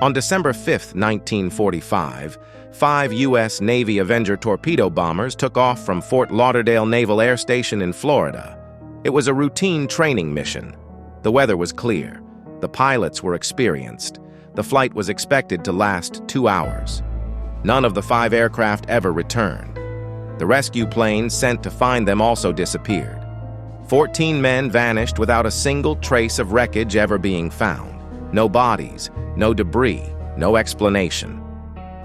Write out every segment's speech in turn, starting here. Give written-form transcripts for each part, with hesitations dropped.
On December 5, 1945, 5 U.S. Navy Avenger torpedo bombers took off from Fort Lauderdale Naval Air Station in Florida. It was a routine training mission. The weather was clear. The pilots were experienced. The flight was expected to last 2 hours. None of the 5 aircraft ever returned. The rescue planes sent to find them also disappeared. 14 men vanished without a single trace of wreckage ever being found. No bodies, no debris, no explanation.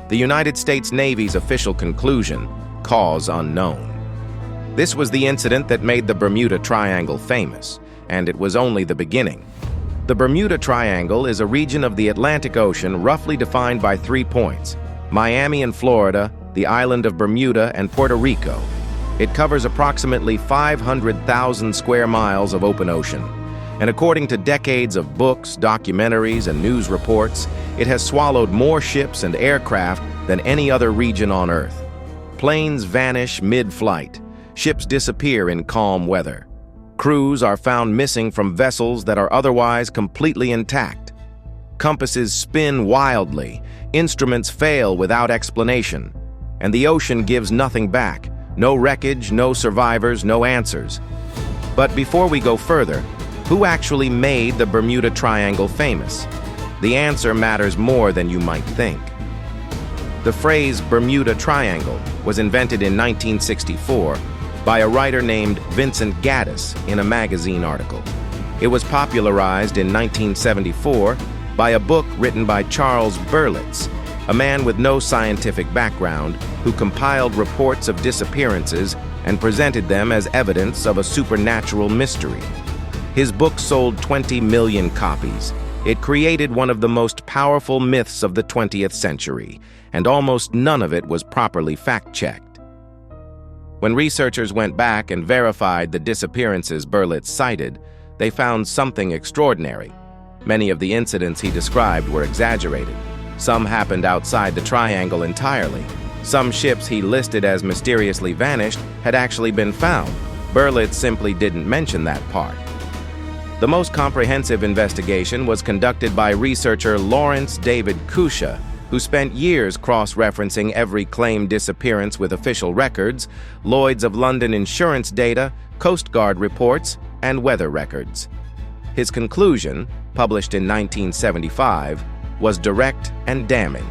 The United States Navy's official conclusion: cause unknown. This was the incident that made the Bermuda Triangle famous, and it was only the beginning. The Bermuda Triangle is a region of the Atlantic Ocean roughly defined by 3 points: Miami in Florida, the island of Bermuda, and Puerto Rico. It covers approximately 500,000 square miles of open ocean. And according to decades of books, documentaries, and news reports, it has swallowed more ships and aircraft than any other region on Earth. Planes vanish mid-flight. Ships disappear in calm weather. Crews are found missing from vessels that are otherwise completely intact. Compasses spin wildly. Instruments fail without explanation. And the ocean gives nothing back. No wreckage, no survivors, no answers. But before we go further, who actually made the Bermuda Triangle famous? The answer matters more than you might think. The phrase Bermuda Triangle was invented in 1964 by a writer named Vincent Gaddis in a magazine article. It was popularized in 1974 by a book written by Charles Berlitz, a man with no scientific background who compiled reports of disappearances and presented them as evidence of a supernatural mystery. His book sold 20 million copies. It created one of the most powerful myths of the 20th century, and almost none of it was properly fact-checked. When researchers went back and verified the disappearances Berlitz cited, they found something extraordinary. Many of the incidents he described were exaggerated. Some happened outside the triangle entirely. Some ships he listed as mysteriously vanished had actually been found. Berlitz simply didn't mention that part. The most comprehensive investigation was conducted by researcher Lawrence David Kusha, who spent years cross-referencing every claimed disappearance with official records, Lloyd's of London insurance data, Coast Guard reports, and weather records. His conclusion, published in 1975, was direct and damning.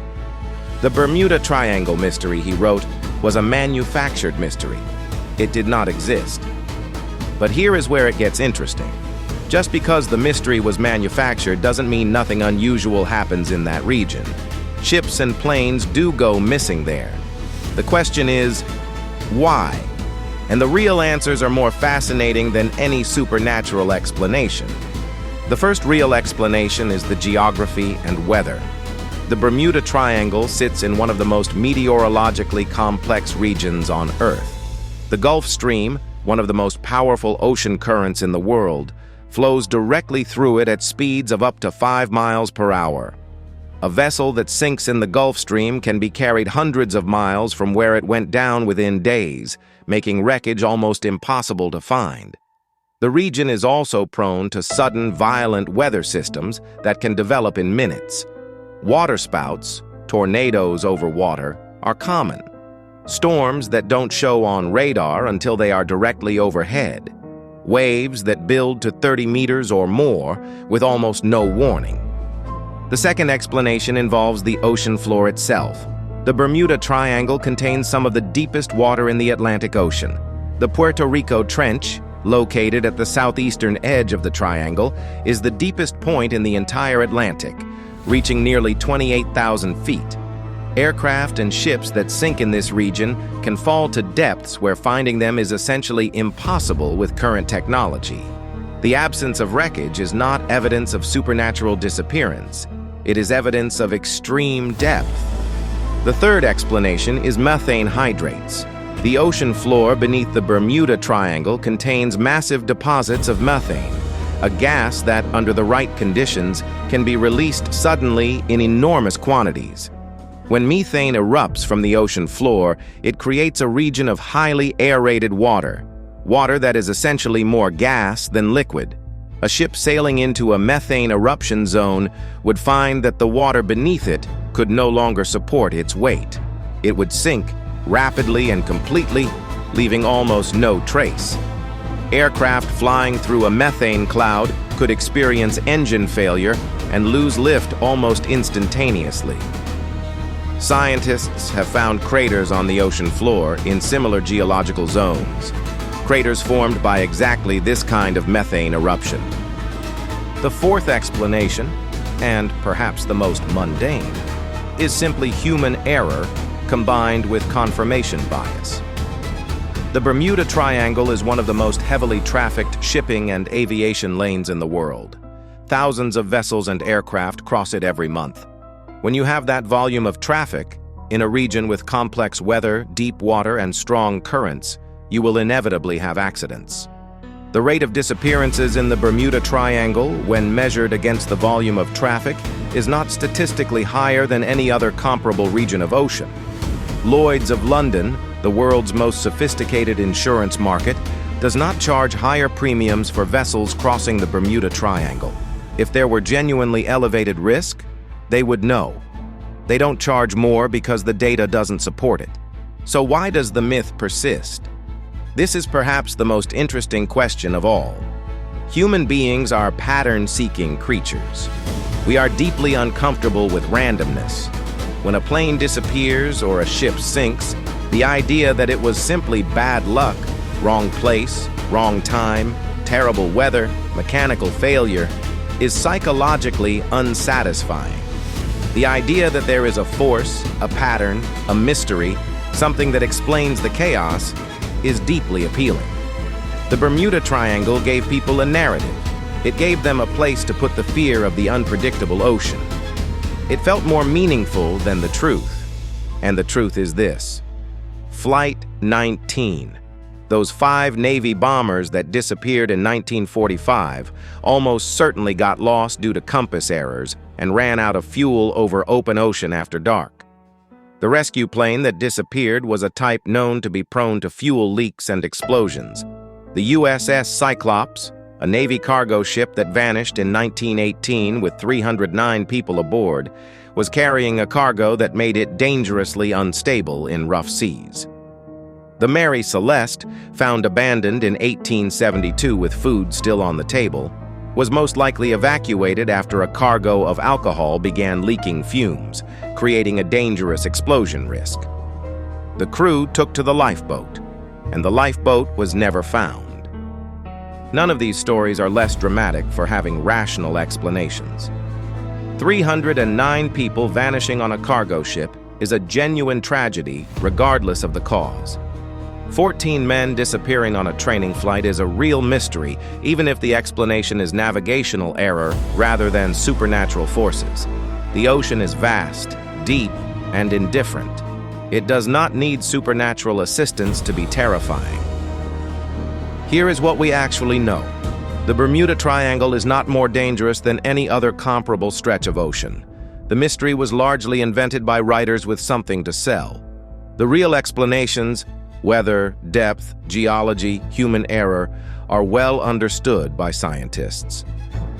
The Bermuda Triangle mystery, he wrote, was a manufactured mystery. It did not exist. But here is where it gets interesting. Just because the mystery was manufactured doesn't mean nothing unusual happens in that region. Ships and planes do go missing there. The question is, why? And the real answers are more fascinating than any supernatural explanation. The first real explanation is the geography and weather. The Bermuda Triangle sits in one of the most meteorologically complex regions on Earth. The Gulf Stream, one of the most powerful ocean currents in the world, flows directly through it at speeds of up to 5 miles per hour. A vessel that sinks in the Gulf Stream can be carried hundreds of miles from where it went down within days, making wreckage almost impossible to find. The region is also prone to sudden, violent weather systems that can develop in minutes. Waterspouts, tornadoes over water, are common. Storms that don't show on radar until they are directly overhead. Waves that build to 30 meters or more with almost no warning. The second explanation involves the ocean floor itself. The Bermuda Triangle contains some of the deepest water in the Atlantic Ocean. The Puerto Rico Trench, located at the southeastern edge of the triangle, is the deepest point in the entire Atlantic, reaching nearly 28,000 feet. Aircraft and ships that sink in this region can fall to depths where finding them is essentially impossible with current technology. The absence of wreckage is not evidence of supernatural disappearance. It is evidence of extreme depth. The third explanation is methane hydrates. The ocean floor beneath the Bermuda Triangle contains massive deposits of methane, a gas that, under the right conditions, can be released suddenly in enormous quantities. When methane erupts from the ocean floor, it creates a region of highly aerated water that is essentially more gas than liquid. A ship sailing into a methane eruption zone would find that the water beneath it could no longer support its weight. It would sink rapidly and completely, leaving almost no trace. Aircraft flying through a methane cloud could experience engine failure and lose lift almost instantaneously. Scientists have found craters on the ocean floor in similar geological zones, craters formed by exactly this kind of methane eruption. The fourth explanation, and perhaps the most mundane, is simply human error combined with confirmation bias. The Bermuda Triangle is one of the most heavily trafficked shipping and aviation lanes in the world. Thousands of vessels and aircraft cross it every month. When you have that volume of traffic, in a region with complex weather, deep water, and strong currents, you will inevitably have accidents. The rate of disappearances in the Bermuda Triangle, when measured against the volume of traffic, is not statistically higher than any other comparable region of ocean. Lloyd's of London, the world's most sophisticated insurance market, does not charge higher premiums for vessels crossing the Bermuda Triangle. If there were genuinely elevated risk, they would know. They don't charge more because the data doesn't support it. So why does the myth persist? This is perhaps the most interesting question of all. Human beings are pattern-seeking creatures. We are deeply uncomfortable with randomness. When a plane disappears or a ship sinks, the idea that it was simply bad luck, wrong place, wrong time, terrible weather, mechanical failure, is psychologically unsatisfying. The idea that there is a force, a pattern, a mystery, something that explains the chaos, is deeply appealing. The Bermuda Triangle gave people a narrative. It gave them a place to put the fear of the unpredictable ocean. It felt more meaningful than the truth. And the truth is this. Flight 19, those 5 Navy bombers that disappeared in 1945, almost certainly got lost due to compass errors and ran out of fuel over open ocean after dark. The rescue plane that disappeared was a type known to be prone to fuel leaks and explosions. The USS Cyclops, a Navy cargo ship that vanished in 1918 with 309 people aboard, was carrying a cargo that made it dangerously unstable in rough seas. The Mary Celeste, found abandoned in 1872 with food still on the table, was most likely evacuated after a cargo of alcohol began leaking fumes, creating a dangerous explosion risk. The crew took to the lifeboat, and the lifeboat was never found. None of these stories are less dramatic for having rational explanations. 309 people vanishing on a cargo ship is a genuine tragedy regardless of the cause. 14 men disappearing on a training flight is a real mystery, even if the explanation is navigational error rather than supernatural forces. The ocean is vast, deep, and indifferent. It does not need supernatural assistance to be terrifying. Here is what we actually know. The Bermuda Triangle is not more dangerous than any other comparable stretch of ocean. The mystery was largely invented by writers with something to sell. The real explanations, weather, depth, geology, human error, are well understood by scientists.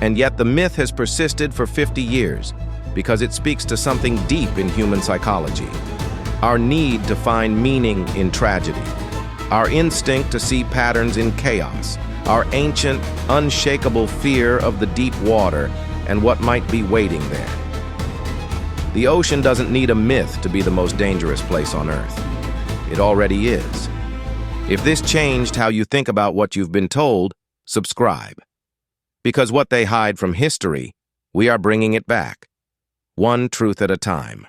And yet the myth has persisted for 50 years because it speaks to something deep in human psychology. Our need to find meaning in tragedy. Our instinct to see patterns in chaos. Our ancient, unshakable fear of the deep water and what might be waiting there. The ocean doesn't need a myth to be the most dangerous place on Earth. It already is. If this changed how you think about what you've been told, subscribe. Because what they hide from history, we are bringing it back, one truth at a time.